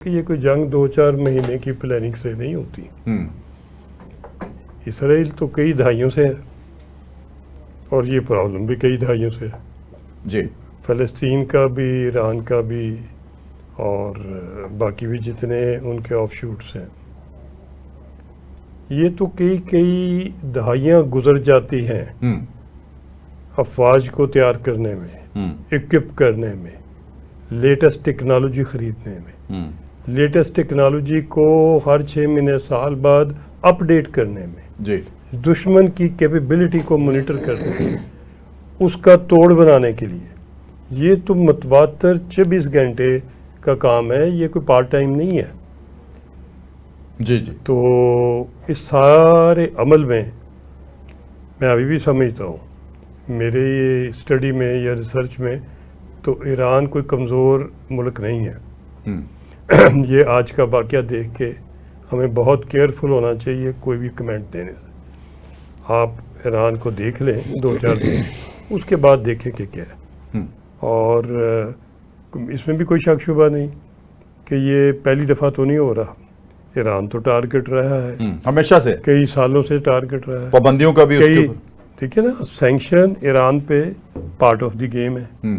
کہ یہ کوئی جنگ 2-4 مہینے کی پلاننگ سے نہیں ہوتی. اسرائیل تو کئی دہائیوں سے ہے اور یہ پرابلم بھی کئی دہائیوں سے ہے. جی فلسطین کا بھی، ایران کا بھی اور باقی بھی جتنے ان کے آف شوٹس ہیں، یہ تو کئی دہائیاں گزر جاتی ہیں افواج کو تیار کرنے میں، اکوپ کرنے میں، لیٹسٹ ٹیکنالوجی خریدنے میں، لیٹسٹ ٹیکنالوجی کو ہر 6 مہینے سال بعد اپ ڈیٹ کرنے میں، جی دشمن کی کیپیبلٹی کو مانیٹر کرنے میں، اس کا توڑ بنانے کے لیے یہ تو متواتر 24 گھنٹے کا کام ہے، یہ کوئی پارٹ ٹائم نہیں ہے. جی جی تو اس سارے عمل میں ابھی بھی سمجھتا ہوں، میرے اسٹڈی میں یا ریسرچ میں تو ایران کوئی کمزور ملک نہیں ہے. یہ آج کا واقعہ دیکھ کے ہمیں بہت کیئرفل ہونا چاہیے کوئی بھی کمنٹ دینے سے. آپ ایران کو دیکھ لیں 2-4 دن، اس کے بعد دیکھیں کہ کیا ہے. اور اس میں بھی کوئی شک شبہ نہیں کہ یہ پہلی دفعہ تو نہیں ہو رہا. ایران تو ٹارگٹ رہا ہے ہمیشہ سے، کئی سالوں سے ٹارگٹ رہا ہے. پابندیوں کا بھی اس کے کئی اوپر. ٹھیک ہے نا، سینکشن ایران پہ پارٹ آف دی گیم ہے.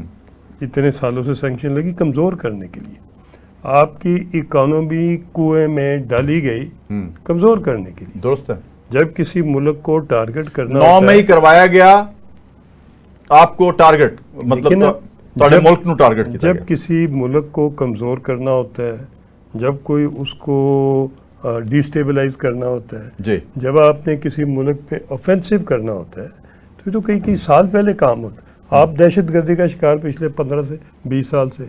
اتنے سالوں سے سینکشن لگی کمزور کرنے کے لیے، آپ کی اکانومی کنویں میں ڈالی گئی کمزور کرنے کے لیے. درست ہے. جب کسی ملک کو ٹارگٹ کرنا 9 مئی کروایا گیا آپ کو ٹارگٹ، مطلب تھوڑے ملک نو ٹارگٹ کیا جب کسی ملک کو کمزور کرنا ہوتا ہے، جب کوئی اس کو ڈیسٹیبلائز کرنا ہوتا ہے، جی جب آپ نے کسی ملک پہ اوفینسو کرنا ہوتا ہے تو یہ تو کئی سال پہلے کام ہوتا ہے. آپ دہشت گردی کا شکار پچھلے 15 سے 20 سال سے،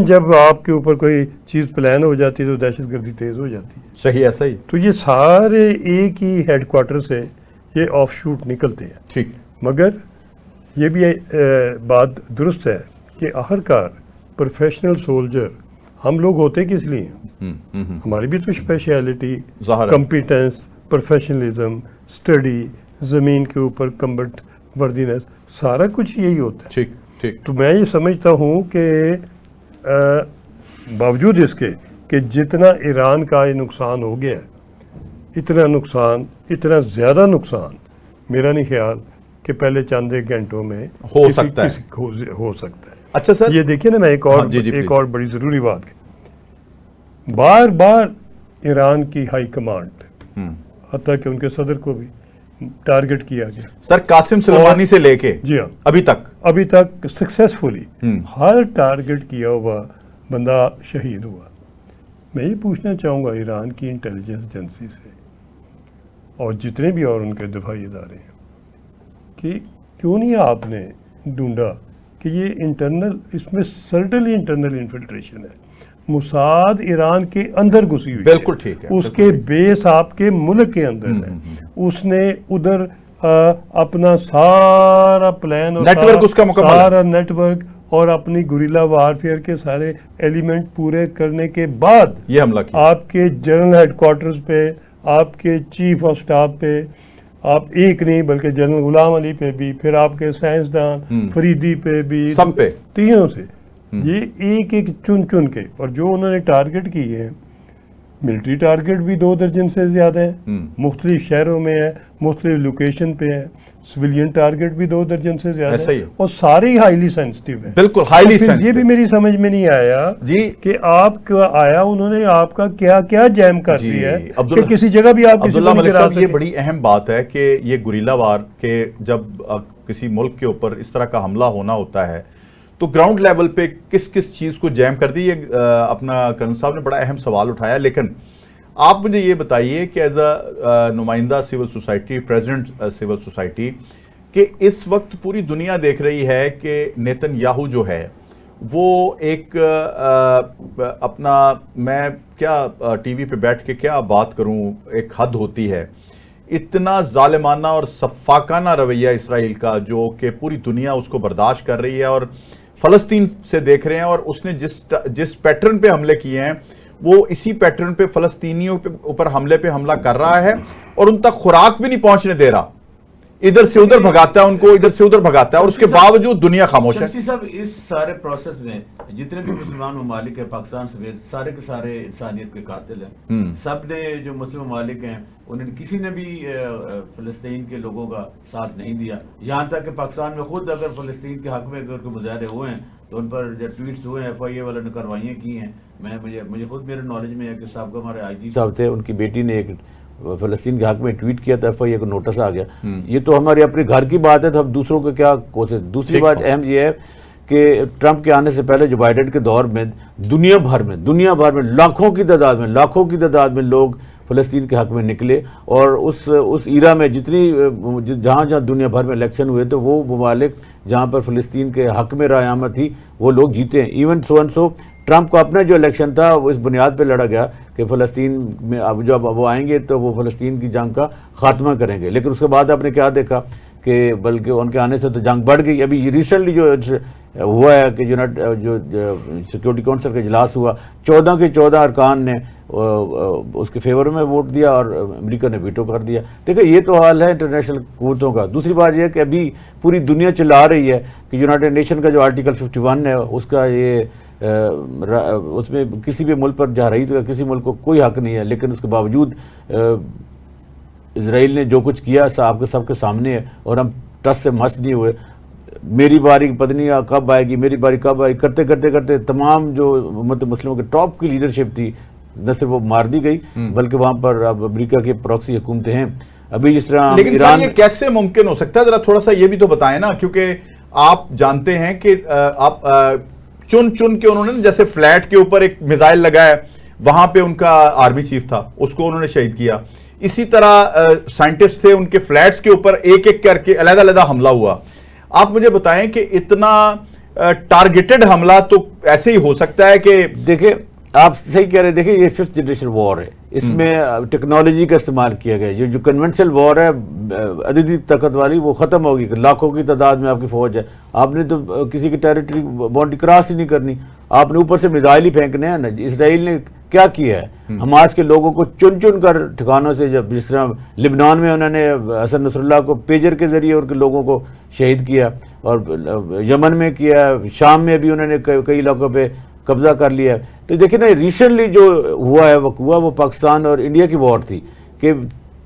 جب آپ کے اوپر کوئی چیز پلان ہو جاتی ہے تو دہشت گردی تیز ہو جاتی ہے. صحیح ہے. صحیح. تو یہ سارے ایک ہی ہیڈ کوارٹر سے یہ آف شوٹ نکلتے ہیں. ٹھیک. مگر یہ بھی بات درست ہے کہ آخرکار پروفیشنل سولجر ہم لوگ ہوتے کس لیے ہیں؟ ہماری بھی تو اسپیشلٹی، کمپیٹنس، پروفیشنلزم، اسٹڈی، زمین کے اوپر کمبٹ وردینس، سارا کچھ یہی ہوتا ہے. ٹھیک ٹھیک. تو میں یہ سمجھتا ہوں کہ باوجود اس کے کہ جتنا ایران کا یہ نقصان ہو گیا ہے، اتنا زیادہ نقصان میرا نہیں خیال کہ پہلے چند ایک گھنٹوں میں ہو سکتا ہے. اچھا سر، یہ دیکھیں نا، میں ایک اور بڑی ضروری بات کہ بار بار ایران کی ہائی کمانڈ، حتیٰ کہ ان کے صدر کو بھی ٹارگٹ کیا گیا. سر قاسم سلیمانی سے لے کے جی ہاں ابھی تک سکسیسفلی ہر ٹارگٹ کیا ہوا بندہ شہید ہوا. میں یہ پوچھنا چاہوں گا ایران کی انٹیلیجنس ایجنسی سے اور جتنے بھی اور ان کے دفاعی ادارے ہیں کہ کیوں نہیں آپ نے ڈھونڈا کہ یہ انٹرنل، اس میں سرٹنلی انٹرنل انفلٹریشن ہے. موساد ایران کے اندر گھسی ہوئی، بالکل ٹھیک ہے. اس کے بیس آپ کے ملک کے اندر ہے. اس نے ادھر اپنا سارا پلان اور نیٹ ورک اس کا مکمل ہے، سارا نیٹ ورک اور اپنی گوریلا وارفیئر کے سارے ایلیمنٹ پورے کرنے کے بعد یہ حملہ کیا. آپ کے جنرل ہیڈ کوارٹرز پہ، آپ کے چیف آف سٹاف پہ، آپ ایک نہیں بلکہ جنرل غلام علی پہ بھی، پھر آپ کے سائنسدان فریدی پہ بھی، سب پہ، تینوں سے یہ ایک چن کے. اور جو انہوں نے ٹارگٹ کیے ہیں، ملٹری ٹارگٹ بھی 2 درجن سے زیادہ ہیں، مختلف شہروں میں ہے، مختلف لوکیشن پہ ہے. سویلین ٹارگٹ بھی 2 درجن سے زیادہ ہے اور سارے ہائیلی سینسٹیو ہیں. بالکل ہائیلی سینسٹیو. یہ بھی میری سمجھ میں نہیں آیا جی کہ آپ کا آیا، انہوں نے آپ کا کیا جیم کر دیا ہے کہ کسی جگہ بھی آپ عبداللہ ملک صاحب. یہ بڑی اہم بات ہے کہ یہ گوریلا وار کے جب کسی ملک کے اوپر اس طرح کا حملہ ہونا ہوتا ہے تو گراؤنڈ لیول پہ کس چیز کو جیم کر دی. یہ اپنا کرنل صاحب نے بڑا اہم سوال اٹھایا. لیکن آپ مجھے یہ بتائیے کہ ایز اے نمائندہ civil society, president civil society, کہ اس وقت پوری دنیا دیکھ رہی ہے کہ نیتن یاہو جو ہے وہ ایک اپنا، میں کیا ٹی وی پہ بیٹھ کے کیا بات کروں، ایک حد ہوتی ہے. اتنا ظالمانہ اور سفاکانہ رویہ اسرائیل کا جو کہ پوری دنیا اس کو برداشت کر رہی ہے، اور فلسطین سے دیکھ رہے ہیں، اور اس نے جس پیٹرن پہ حملے کیے ہیں وہ اسی پیٹرن پہ فلسطینیوں پہ اوپر حملے پہ حملہ کر رہا ہے اور ان تک خوراک بھی نہیں پہنچنے دے رہا. ادھر سے ادھر بھگاتا ہے ان کو، ادھر سے ادھر بھگاتا ہے، اور اس کے باوجود دنیا خاموش ہے. شمسی صاحب اس سارے پروسیس میں جتنے بھی مسلمان ممالک ہیں پاکستان سمیت سارے کے سارے انسانیت کے قاتل ہیں. سب نے جو مسلم ممالک ہیں انہیں کسی نے بھی فلسطین کے لوگوں کا ساتھ نہیں دیا. یہاں تک کہ پاکستان میں خود اگر فلسطین کے حق میں اگر کوئی مظاہرے ہوئے ہیں تو ان پر جو ٹویٹس ہوئے ہیں FIA والوں نے کاروائیاں کی ہیں. مجھے خود میرے نالج میں ہے کہ صاحب کا ہمارے IG صاحب تھے، ان کی بیٹی نے ایک فلسطین کے حق میں ٹویٹ کیا تھا، FIA کو نوٹس آ گیا. یہ تو ہمارے اپنے گھر کی بات ہے تو ہم دوسروں کو کیا کوشش. دوسری بات اہم یہ ہے کہ ٹرمپ کے آنے سے پہلے جو بائیڈن کے دور میں دنیا بھر میں لاکھوں کی تعداد میں لوگ فلسطین کے حق میں نکلے، اور اس ایرا میں جہاں دنیا بھر میں الیکشن ہوئے تو وہ ممالک جہاں پر فلسطین کے حق میں رائے عامہ تھی وہ لوگ جیتے ہیں. ایون سو ٹرمپ کو اپنا جو الیکشن تھا وہ اس بنیاد پہ لڑا گیا کہ فلسطین میں اب جب وہ آئیں گے تو وہ فلسطین کی جنگ کا خاتمہ کریں گے. لیکن اس کے بعد آپ نے کیا دیکھا کہ بلکہ ان کے آنے سے تو جنگ بڑھ گئی. ابھی ریسنٹلی جو ہوا ہے کہ جو سیکورٹی کونسل کا اجلاس ہوا، 14 کے 14 ارکان نے اس کے فیور میں ووٹ دیا اور امریکہ نے ویٹو کر دیا. دیکھیں یہ تو حال ہے انٹرنیشنل قوتوں کا. دوسری بات یہ ہے کہ ابھی پوری دنیا چلا رہی ہے کہ یونائٹڈ نیشن کا جو آرٹیکل 51 ہے اس کا اس میں کسی بھی ملک پر جارحیت کا کسی ملک کو کوئی حق نہیں ہے. لیکن اس کے باوجود اسرائیل نے جو کچھ کیا آپ کے سب کے سامنے ہے، اور ہم ٹس سے مس نہیں ہوئے. میری باری پتنی کب آئے گی، میری باری کب آئے گی کرتے تمام جو امت مسلموں کے ٹاپ کی لیڈرشپ تھی نہ صرف وہ مار دی گئی بلکہ وہاں پر اب امریکہ کی پراکسی حکومتیں ہیں. ابھی جس طرح لیکن ایران یہ کیسے ممکن ہو سکتا ہے، ذرا تھوڑا سا یہ بھی تو بتائیں نا، کیونکہ آپ جانتے ہیں کہ آپ چن کے انہوں نے جیسے فلیٹ کے اوپر ایک میزائل لگایا، وہاں پہ ان کا آرمی چیف تھا، اس کو انہوں نے شہید کیا. اسی طرح سائنٹسٹ تھے، ان کے فلیٹس کے اوپر ایک ایک کر کے علیحدہ حملہ ہوا. آپ مجھے بتائیں کہ اتنا ٹارگیٹڈ حملہ تو ایسے ہی ہو سکتا ہے کہ دیکھیں آپ صحیح کہہ رہے ہیں. دیکھیں یہ 5th جنریشن وار ہے، اس میں ٹیکنالوجی کا استعمال کیا گیا. جو کنونشنل وار ہے عددی طاقت والی وہ ختم ہوگی. لاکھوں کی تعداد میں آپ کی فوج ہے، آپ نے تو کسی کی ٹیریٹری باؤنڈری کراس ہی نہیں کرنی، آپ نے اوپر سے میزائل ہی پھینکنے ہیں نا. اسرائیل نے کیا کیا ہے، حماس کے لوگوں کو چن کر ٹھکانوں سے، جس طرح لبنان میں انہوں نے حسن نصر اللہ کو پیجر کے ذریعے ان کے لوگوں کو شہید کیا، اور یمن میں کیا، شام میں بھی انہوں نے کئی علاقوں پہ قبضہ کر لیا. تو دیکھیں نا ریسنٹلی جو ہوا ہے وقوع وہ پاکستان اور انڈیا کی وار تھی کہ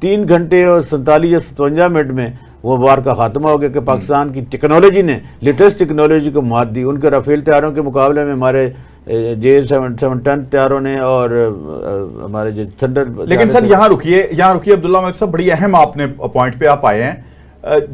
3 گھنٹے اور 47 یا 57 منٹ میں وہ وار کا خاتمہ ہو گیا کہ پاکستان کی ٹیکنالوجی نے لیٹسٹ ٹیکنالوجی کو مات دی. ان کے رافیل طیاروں کے مقابلے میں ہمارے J-710 طیاروں نے اور ہمارے جو تھنڈر. لیکن سر یہاں رکیے عبداللہ ملک صاحب، بڑی اہم آپ نے پوائنٹ پہ آپ آئے ہیں.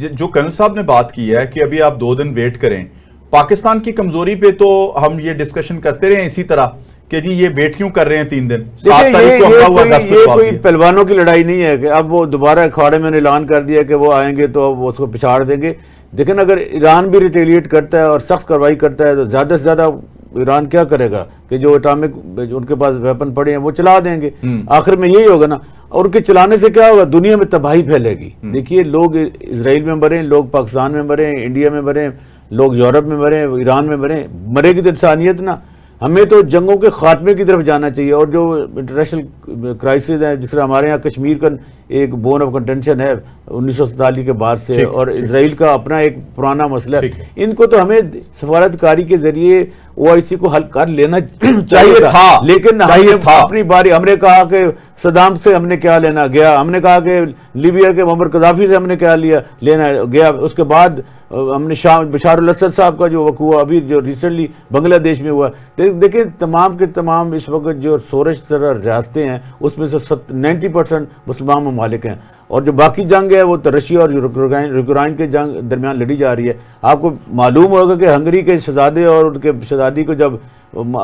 جو کرنل صاحب نے بات کی ہے کہ ابھی آپ 2 دن ویٹ کریں. پاکستان کی کمزوری پہ تو ہم یہ ڈسکشن کرتے رہے ہیں اسی طرح کہ جی یہ ویٹ کیوں کر رہے ہیں 3 دن. یہ کوئی پہلوانوں کی لڑائی نہیں ہے کہ اب وہ دوبارہ اکھاڑے میں اعلان کر دیا کہ وہ آئیں گے تو وہ اس کو پچھاڑ دیں گے. لیکن اگر ایران بھی ریٹیلیٹ کرتا ہے اور سخت کارروائی کرتا ہے تو زیادہ سے زیادہ ایران کیا کرے گا کہ جو اٹامک ان کے پاس ویپن پڑے ہیں وہ چلا دیں گے. آخر میں یہی ہوگا نا. اور ان کے چلانے سے کیا ہوگا، دنیا میں تباہی پھیلے گی. دیکھیے لوگ اسرائیل میں مریں، لوگ پاکستان میں مریں، انڈیا میں مریں، لوگ یورپ میں مریں، ایران میں مرے گی تو انسانیت نا. ہمیں تو جنگوں کے خاتمے کی طرف جانا چاہیے. اور جو انٹرنیشنل کرائسس ہیں جس طرح ہمارے یہاں کشمیر کا ایک بون آف کنٹینشن ہے 1947 کے بعد سے، اور اسرائیل کا اپنا ایک پرانا مسئلہ ہے، ان کو تو ہمیں سفارتکاری کے ذریعے OIC کو حل کر لینا چاہیے تھا. لیکن اپنی باری ہم نے کہا کہ صدام سے ہم نے کیا لینا گیا، ہم نے کہا کہ لیبیا کے معمر قذافی سے ہم نے کیا لینا گیا. اس کے بعد ہم نے بشار الاسد صاحب کا جو وقوع ابھی جو ریسنٹلی بنگلہ دیش میں ہوا. دیکھیں تمام کے تمام اس وقت جو سورج طرح ریاستیں ہیں اس میں سے 90% مسلمان ممالک ہیں، اور جو باقی جنگ ہے وہ تو رشیا اور یوکرائن کے جنگ درمیان لڑی جا رہی ہے. آپ کو معلوم ہوگا کہ ہنگری کے شہزادے اور ان کے شہزادی کو جب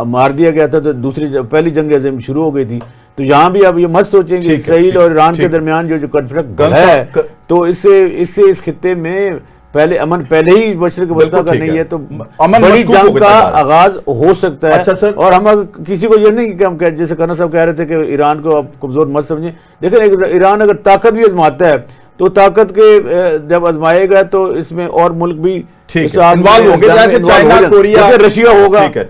مار دیا گیا تھا تو پہلی جنگ عظیم شروع ہو گئی تھی. تو یہاں بھی آپ یہ مت سوچیں کہ اسرائیل اور ایران کے درمیان جو کنفلکٹ ہے تو اس سے اس خطے میں پہلے امن پہلے ہی مشرق وسطیٰ کا نہیں ہے تو بڑی جنگ کا آغاز ہو سکتا ہے. اچھا سر، اور ہم کسی کو یہ نہیں کہ ہم جیسے کرنا صاحب کہہ رہے تھے کہ ایران کو آپ کمزور مت سمجھیں. دیکھیں ایران اگر طاقت بھی آزماتا ہے تو طاقت کے جب آزمائے گا تو اس میں اور ملک بھی انوالو ہوں گے، جیسے چائنا، کوریا، رشیا ہوگا.